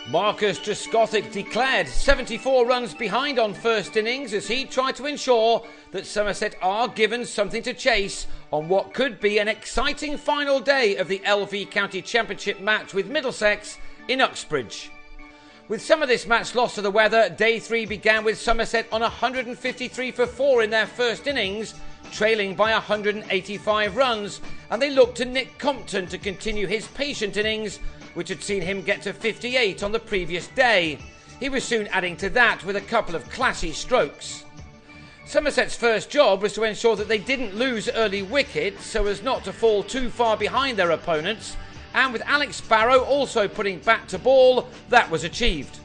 Marcus Trescothick declared 74 runs behind on first innings as he tried to ensure that Somerset are given something to chase on what could be an exciting final day of the LV County Championship match with Middlesex in Uxbridge. With some of this match lost to the weather, day 3 began with Somerset on 153 for 4 in their first innings, trailing by 185 runs, and they looked to Nick Compton to continue his patient innings, which had seen him get to 58 on the previous day. He was soon adding to that with a couple of classy strokes. Somerset's first job was to ensure that they didn't lose early wickets so as not to fall too far behind their opponents, and with Alex Barrow also putting bat to ball, that was achieved.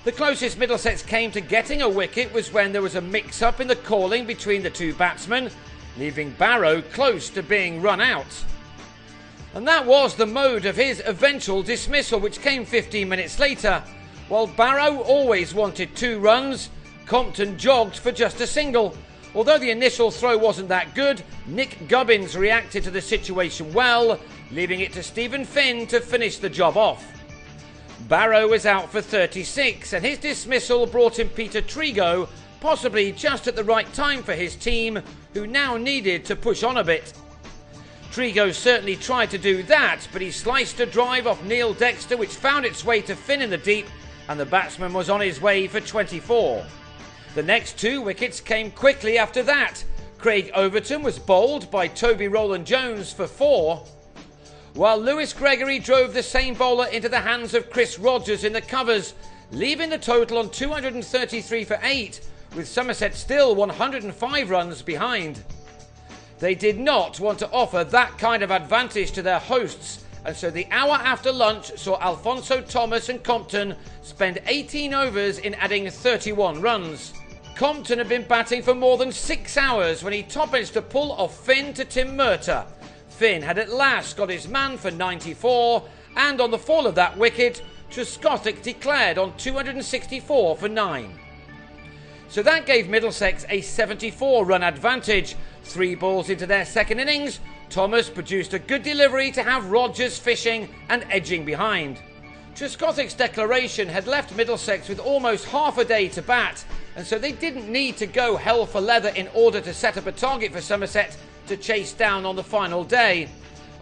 The closest Middlesex came to getting a wicket was when there was a mix-up in the calling between the two batsmen, leaving Barrow close to being run out. And that was the mode of his eventual dismissal, which came 15 minutes later. While Barrow always wanted 2 runs, Compton jogged for just a single. Although the initial throw wasn't that good, Nick Gubbins reacted to the situation well, leaving it to Stephen Finn to finish the job off. Barrow was out for 36, and his dismissal brought in Peter Trigo, possibly just at the right time for his team, who now needed to push on a bit. Trigo certainly tried to do that, but he sliced a drive off Neil Dexter which found its way to Finn in the deep, and the batsman was on his way for 24. The next 2 wickets came quickly after that. Craig Overton was bowled by Toby Rowland-Jones for 4, while Lewis Gregory drove the same bowler into the hands of Chris Rogers in the covers, leaving the total on 233 for 8, with Somerset still 105 runs behind. They did not want to offer that kind of advantage to their hosts, and so the hour after lunch saw Alfonso Thomas and Compton spend 18 overs in adding 31 runs. Compton had been batting for more than 6 hours when he top-edged a pull off Finn to Tim Murtagh. Finn had at last got his man for 94, and on the fall of that wicket, Trescothick declared on 264 for 9. So that gave Middlesex a 74-run advantage. 3 balls into their second innings, Thomas produced a good delivery to have Rogers fishing and edging behind. Trescothick's declaration had left Middlesex with almost half a day to bat, and so they didn't need to go hell for leather in order to set up a target for Somerset to chase down on the final day.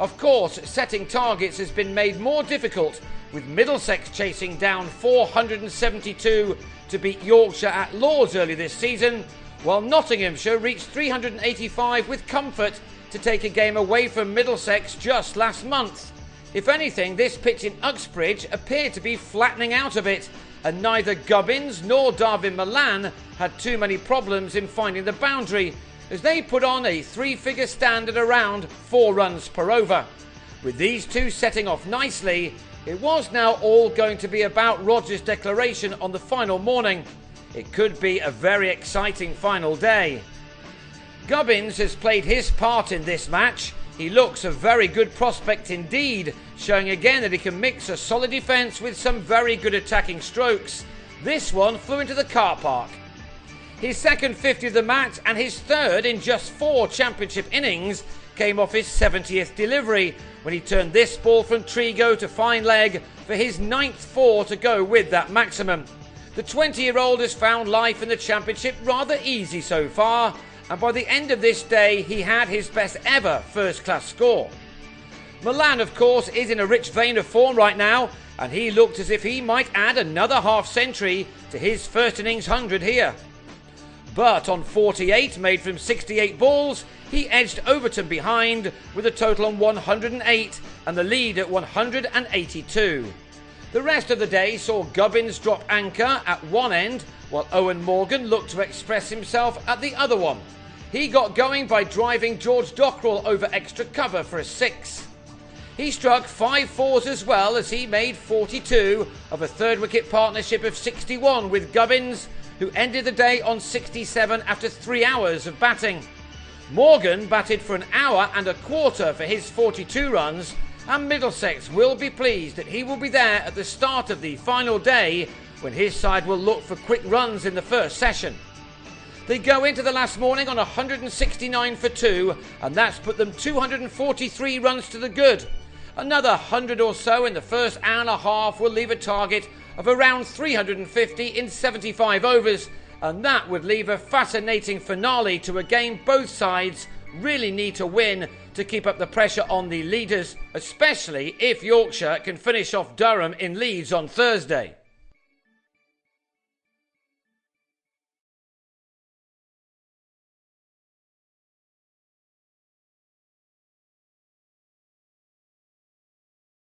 Of course, setting targets has been made more difficult, with Middlesex chasing down 472 to beat Yorkshire at Lord's early this season, while Nottinghamshire reached 385 with comfort to take a game away from Middlesex just last month. If anything, this pitch in Uxbridge appeared to be flattening out a bit, and neither Gubbins nor Darvin Milan had too many problems in finding the boundary, as they put on a 3-figure stand at around 4 runs per over. With these two setting off nicely, it was now all going to be about Rogers' declaration on the final morning. It could be a very exciting final day. Gubbins has played his part in this match. He looks a very good prospect indeed, showing again that he can mix a solid defence with some very good attacking strokes. This one flew into the car park. His second 50 of the match and his third in just 4 championship innings came off his 70th delivery when he turned this ball from Trigo to fine leg for his 9th 4 to go with that maximum. The 20-year-old has found life in the championship rather easy so far, and by the end of this day he had his best ever first-class score. Milan, of course, is in a rich vein of form right now, and he looked as if he might add another half-century to his first innings 100 here. But on 48 made from 68 balls, he edged Overton behind with a total on 108 and the lead at 182. The rest of the day saw Gubbins drop anchor at one end, while Owen Morgan looked to express himself at the other one. He got going by driving George Dockrell over extra cover for a 6. He struck 5 fours as well as he made 42 of a third wicket partnership of 61 with Gubbins, who ended the day on 67 after 3 hours of batting. Morgan batted for an hour and a quarter for his 42 runs, and Middlesex will be pleased that he will be there at the start of the final day when his side will look for quick runs in the first session. They go into the last morning on 169 for 2, and that's put them 243 runs to the good. Another 100 or so in the first hour and a half will leave a target of around 350 in 75 overs, and that would leave a fascinating finale to a game both sides really need to win to keep up the pressure on the leaders, especially if Yorkshire can finish off Durham in Leeds on Thursday.